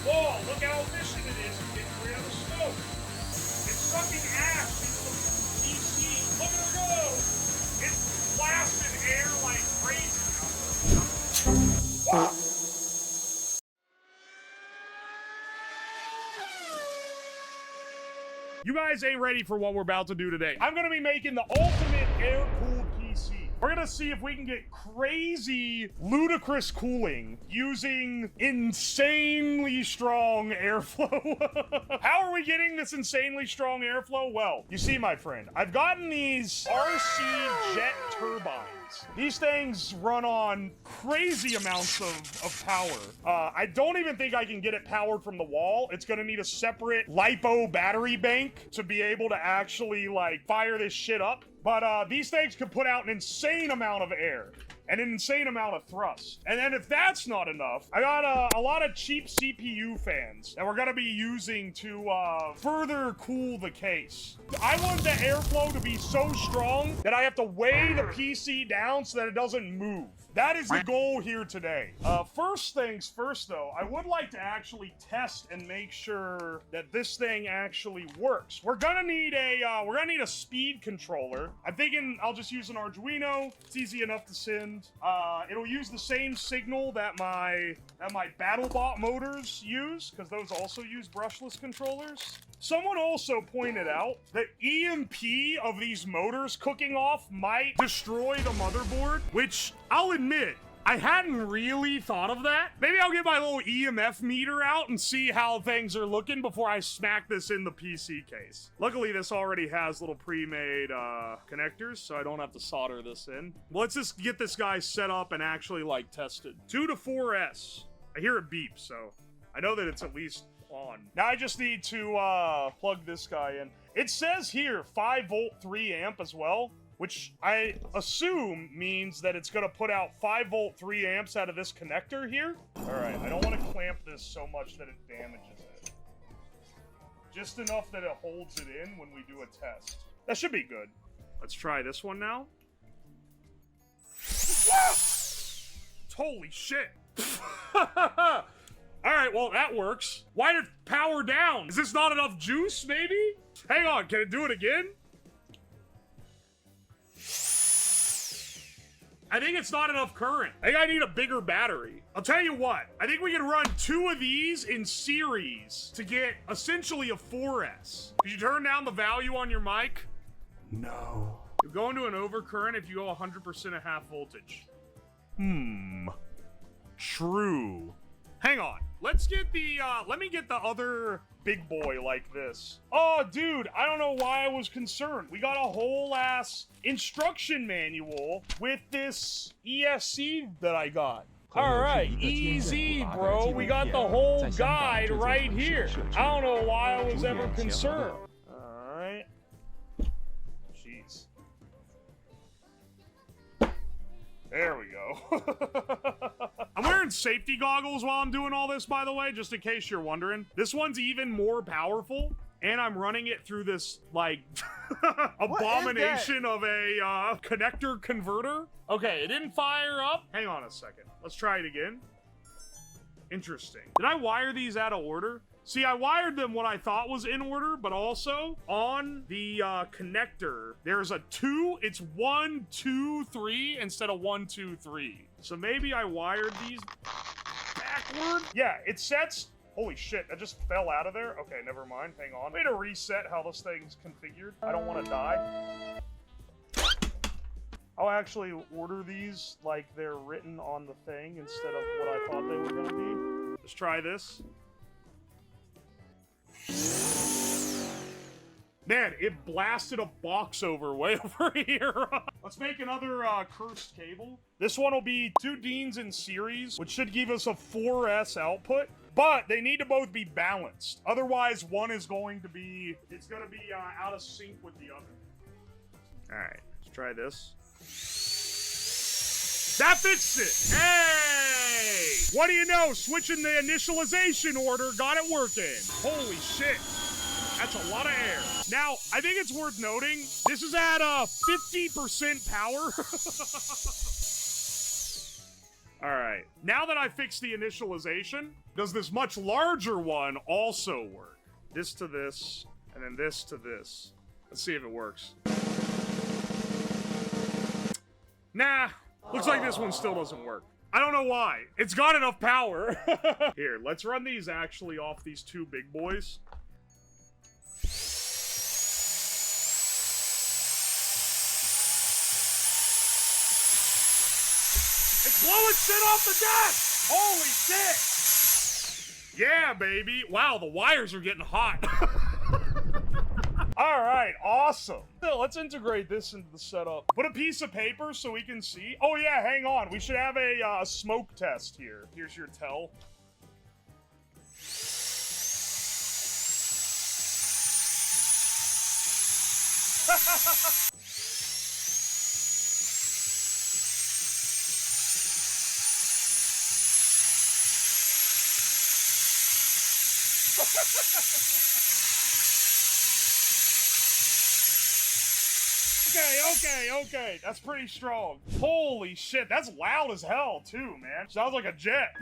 Whoa, look how efficient it is in getting rid of the smoke. It's sucking ash into the PC. Look at her go. It's blasting air like crazy. Wow. You guys ain't ready for what we're about to do today. I'm gonna be making the ultimate air-cooled PC. We're gonna see if we can get crazy, ludicrous cooling using insanely strong airflow. How are we getting this insanely strong airflow? Well, you see, my friend, I've gotten these RC jet turbines. These things run on crazy amounts of power. I don't even think I can get it powered from the wall. It's gonna need a separate LiPo battery bank to be able to actually, like, fire this shit up. But these things can put out an insane amount of air and an insane amount of thrust. And then if that's not enough, I got a lot of cheap CPU fans that we're gonna be using to further cool the case. I want the airflow to be so strong that I have to weigh the PC down so that it doesn't move. That is the goal here today. First things first, though, I would like to actually test and make sure that this thing actually works. We're gonna need a speed controller. I'm thinking I'll just use an Arduino. It's easy enough to send. It'll use the same signal that my BattleBot motors use, because those also use brushless controllers. Someone also pointed out that EMP of these motors cooking off might destroy the motherboard, which I'll admit, I hadn't really thought of that. Maybe I'll get my little EMF meter out and see how things are looking before I smack this in the PC case. Luckily, this already has little pre-made connectors, so I don't have to solder this in. Let's just get this guy set up and actually, like, tested. 2 to 4S. I hear it beep, so I know that it's at least on. Now I just need to plug this guy in. It says here 5-volt 3-amp as well, which I assume means that it's gonna put out 5-volt 3 amps out of this connector here. Alright, I don't want to clamp this so much that it damages it. Just enough that it holds it in when we do a test. That should be good. Let's try this one now. Holy shit! Alright, well, that works. Why did it power down? Is this not enough juice, maybe? Hang on, can it do it again? I think it's not enough current. I think I need a bigger battery. I'll tell you what, I think we can run 2 of these in series to get essentially a 4S. Did you turn down the value on your mic? No. You go into an overcurrent if you go 100% of half voltage. True. Hang on. Let's get the, let me get the other big boy like this. Oh, dude, I don't know why I was concerned. We got a whole ass instruction manual with this ESC that I got. All right, easy, bro. We got the whole guide right here. I don't know why I was ever concerned. All right. Jeez. There we go. I'm wearing safety goggles while I'm doing all this, by the way, just in case you're wondering. This one's even more powerful, and I'm running it through this, like, abomination of a connector converter. Okay, it didn't fire up. Hang on a second. Let's try it again. Interesting. Did I wire these out of order? See, I wired them what I thought was in order, but also on the connector, there's a 2. It's 1, 2, 3 instead of 1, 2, 3. So maybe I wired these backward? Yeah, it sets... Holy shit, that just fell out of there? Okay, never mind. Hang on. Way to reset how this thing's configured. I don't want to die. I'll actually order these like they're written on the thing instead of what I thought they were going to be. Let's try this. Man, it blasted a box over way over here. Let's make another cursed cable. This one will be 2 Deans in series, which should give us a 4S output. But they need to both be balanced. Otherwise, one is going to be... It's going to be out of sync with the other. Alright, let's try this. That fixed it! Hey! What do you know? Switching the initialization order got it working. Holy shit. That's a lot of air. Now, I think it's worth noting, this is at 50% power. All right. Now that I fixed the initialization, does this much larger one also work? This to this, and then this to this. Let's see if it works. Nah. Looks like this one still doesn't work. I don't know why. It's got enough power. Here, let's run these actually off these two big boys. It's blowing shit off the desk! Holy shit! Yeah, baby. Wow, the wires are getting hot. All right, awesome. So let's integrate this into the setup. Put a piece of paper so we can see. Oh yeah, hang on. We should have a smoke test here. Here's your tell. Okay. That's pretty strong. Holy shit, that's loud as hell too, man. Sounds like a jet.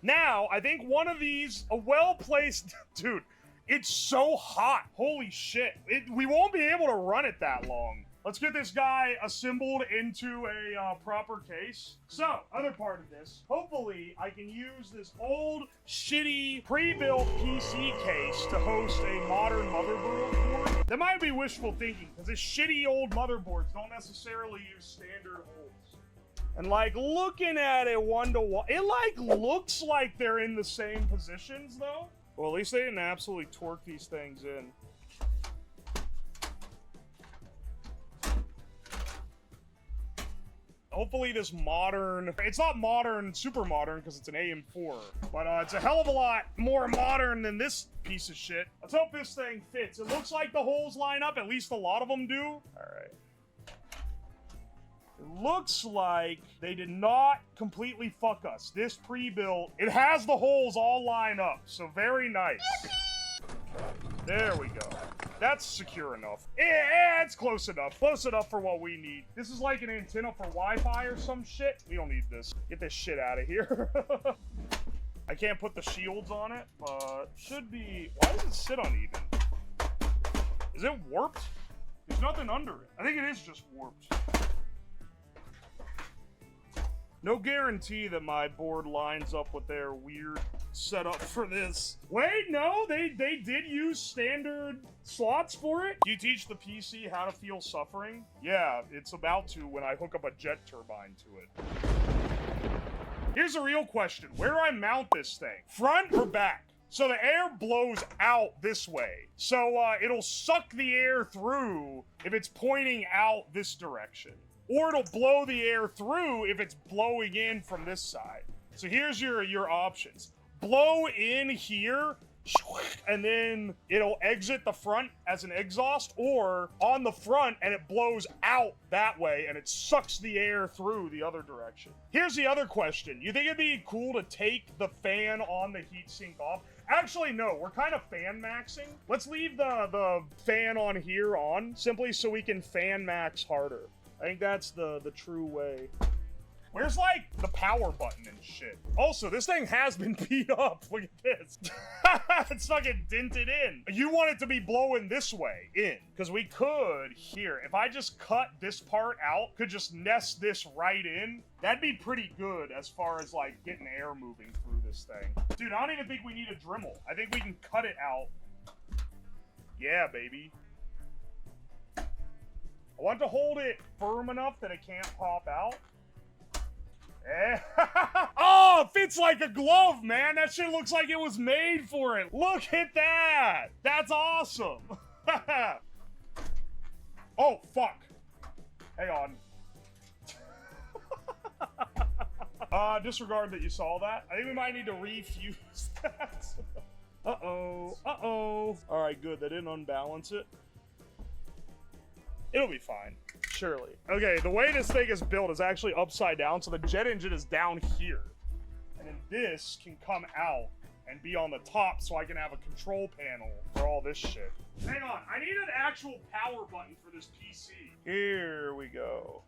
Now, I think one of these, a well-placed... Dude, it's so hot. Holy shit. We won't be able to run it that long. Let's get this guy assembled into a proper case. So, other part of this, hopefully I can use this old, shitty, pre-built PC case to host a modern motherboard board. That might be wishful thinking, because this shitty old motherboards don't necessarily use standard holes. And like, looking at it one-to-one, it like looks like they're in the same positions though. Well, at least they didn't absolutely torque these things in. Hopefully this modern, it's not modern, super modern, because it's an AM4, but it's a hell of a lot more modern than this piece of shit. Let's hope this thing fits. It looks like the holes line up, at least a lot of them do. All right. It looks like they did not completely fuck us. This pre-built, it has the holes all line up, so very nice. There we go. That's secure enough. Yeah, it's close enough. Close enough for what we need. This is like an antenna for Wi-Fi or some shit. We don't need this. Get this shit out of here. I can't put the shields on it, but should be... Why does it sit uneven? Is it warped? There's nothing under it. I think it is just warped. No guarantee that my board lines up with their weird setup for this. Wait, no, they did use standard slots for it. Do you teach the PC how to feel suffering? Yeah, it's about to when I hook up a jet turbine to it. Here's a real question. Where do I mount this thing? Front or back? So the air blows out this way. So it'll suck the air through if it's pointing out this direction. Or it'll blow the air through if it's blowing in from this side. So here's your options. Blow in here, and then it'll exit the front as an exhaust, or on the front and it blows out that way and it sucks the air through the other direction. Here's the other question. You think it'd be cool to take the fan on the heatsink off? Actually, no, we're kind of fan maxing. Let's leave the fan on here on, simply so we can fan max harder. I think that's the true way. Where's, like, the power button and shit? Also, this thing has been beat up. Look at this. It's fucking dented in. You want it to be blowing this way in. Because we could, here, if I just cut this part out, could just nest this right in, that'd be pretty good as far as, like, getting air moving through this thing. Dude, I don't even think we need a Dremel. I think we can cut it out. Yeah, baby. I want to hold it firm enough that it can't pop out. Oh, it fits like a glove, man. That shit looks like it was made for it. Look at that. That's awesome. Oh, fuck. Hang on. Disregard that you saw that. I think we might need to refuse that. Uh-oh. Uh-oh. All right, good. That didn't unbalance it. It'll be fine, surely. Okay, the way this thing is built is actually upside down, so the jet engine is down here. And then this can come out and be on the top so I can have a control panel for all this shit. Hang on, I need an actual power button for this PC. Here we go.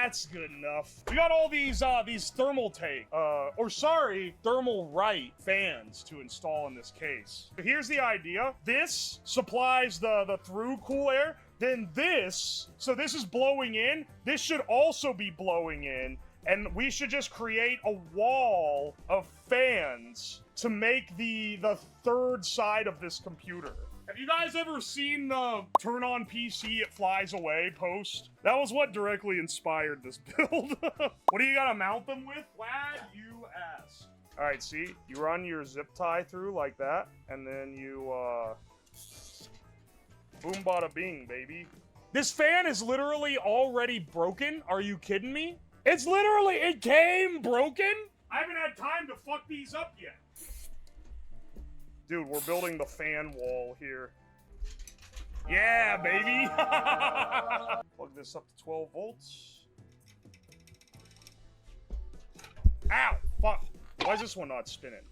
That's good enough. We got all these thermal right fans to install in this case. So here's the idea. This supplies the through cool air. Then this, so this is blowing in. This should also be blowing in. And we should just create a wall of fans to make the third side of this computer. Have you guys ever seen the turn on PC, it flies away post? That was what directly inspired this build. What do you gotta mount them with? Glad you asked. All right, see, you run your zip tie through like that, and then you, boom bada bing, baby. This fan is literally already broken. Are you kidding me? It's literally, it came broken? I haven't had time to fuck these up yet. Dude, we're building the fan wall here. Yeah, baby! Plug this up to 12 volts. Ow! Fuck! Why is this one not spinning?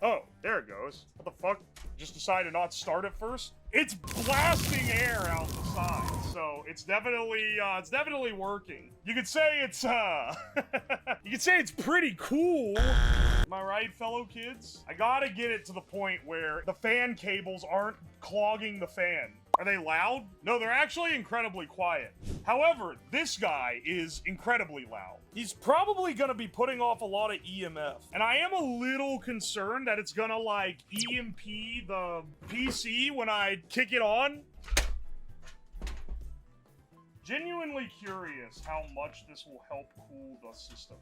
Oh, there it goes. What the fuck? Just decided not to start it first? It's blasting air out the side, so it's definitely working. You could say it's, you could say it's pretty cool. Am I right, fellow kids? I gotta get it to the point where the fan cables aren't clogging the fan. Are they loud? No, they're actually incredibly quiet. However, this guy is incredibly loud. He's probably gonna be putting off a lot of EMF. And I am a little concerned that it's gonna, like, EMP the PC when I kick it on. Genuinely curious how much this will help cool the system.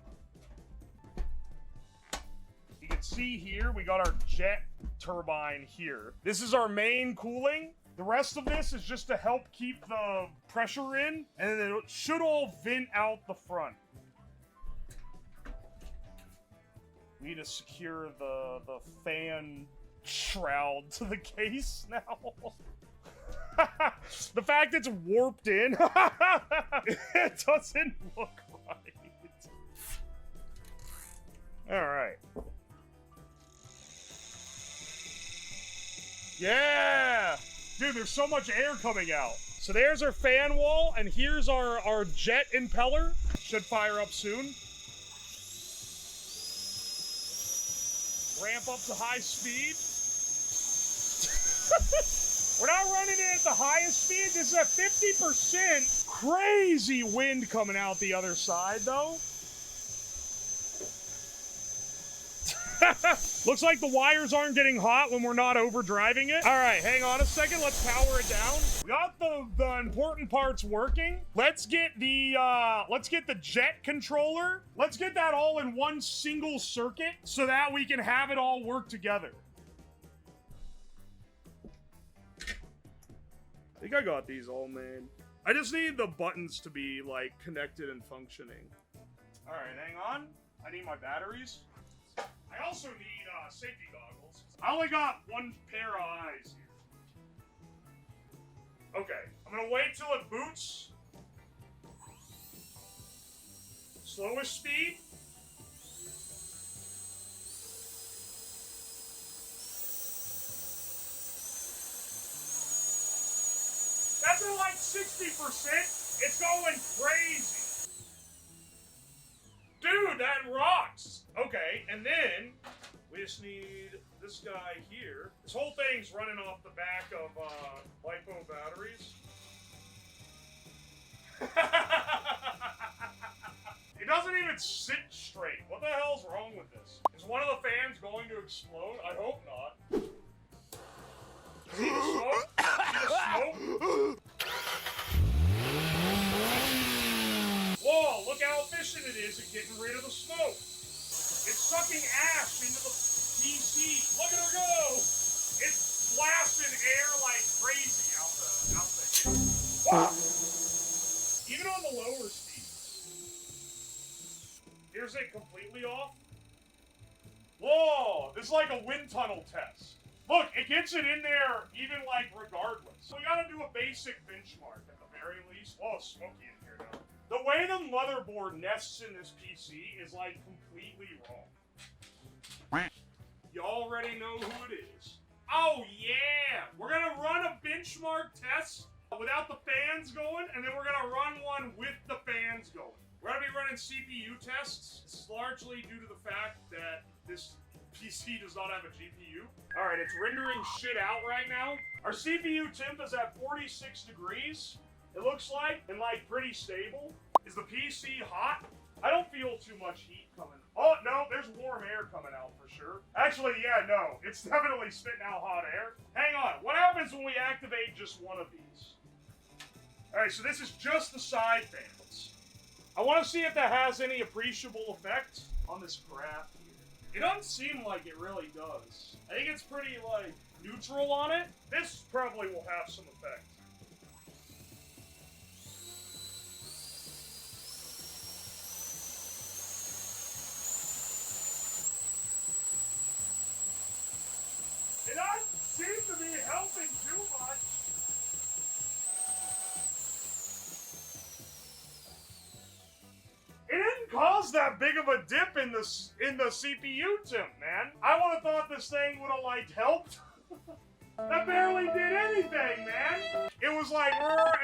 You can see here, we got our jet turbine here. This is our main cooling. The rest of this is just to help keep the pressure in, and then it should all vent out the front. We need to secure the fan shroud to the case now. The fact it's warped in, it doesn't look right. All right. Yeah! Dude, there's so much air coming out. So there's our fan wall, and here's our jet impeller. Should fire up soon. Ramp up to high speed. We're not running it at the highest speed. This is at 50%. Crazy wind coming out the other side, though. Looks like the wires aren't getting hot when we're not overdriving it. All right, hang on a second. Let's power it down. We got the important parts working. Let's get the jet controller. Let's get that all in one single circuit so that we can have it all work together. I think I got these all made. I just need the buttons to be, like, connected and functioning. All right, hang on. I need my batteries. I also need safety goggles. I only got one pair of eyes here. Okay, I'm gonna wait till it boots. Slowest speed. That's at like 60%. It's going crazy. Dude, that rocks! Okay, and then we just need this guy here. This whole thing's running off the back of LiPo batteries. It doesn't even sit straight. What the hell's wrong with this? Is one of the fans going to explode? I hope not. See the smoke? See the smoke? Whoa, look how efficient it is at getting rid of the smoke. It's sucking ash into the PC. Look at her go. It's blasting air like crazy out the wow. Even on the lower speeds. Here's it completely off. Whoa, this is like a wind tunnel test. Look, it gets it in there even like regardless. So we gotta do a basic benchmark at the very least. Whoa, it's smoky in here now. The way the motherboard nests in this PC is, like, completely wrong. You already know who it is. Oh, yeah! We're gonna run a benchmark test without the fans going, and then we're gonna run one with the fans turbines going. We're gonna be running CPU tests. This is largely due to the fact that this PC does not have a GPU. All right, it's rendering shit out right now. Our CPU temp is at 46 degrees. It looks like, and like pretty stable. Is the PC hot? I don't feel too much heat coming. Oh, no, there's warm air coming out for sure. Actually, yeah, no, it's definitely spitting out hot air. Hang on, what happens when we activate just one of these? All right, so this is just the side fans. I want to see if that has any appreciable effect on this graph here. It doesn't seem like it really does. I think it's pretty, like, neutral on it. This probably will have some effect. It doesn't seem to be helping too much. It didn't cause that big of a dip in the CPU temp, man. I would have thought this thing would have, like, helped. That barely did anything, man. It was like,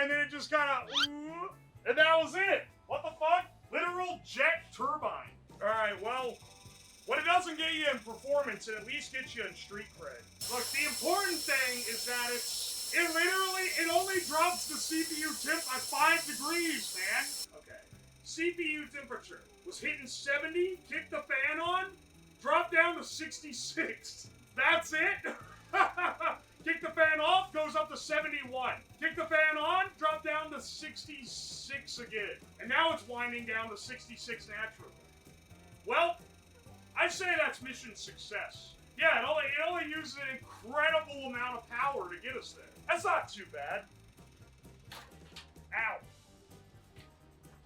and then it just kind of, and that was it. What the fuck? Literal jet turbine. All right, well, what it doesn't get you in performance, it at least gets you in street cred. Look, the important thing is that it only drops the CPU temp by 5 degrees, man. Okay. CPU temperature was hitting 70, kick the fan on, drop down to 66. That's it. Kick the fan off, goes up to 71. Kick the fan on, drop down to 66 again. And now it's winding down to 66 naturally. Well, I'd say that's mission success. Yeah, it only uses an incredible amount of power to get us there. That's not too bad.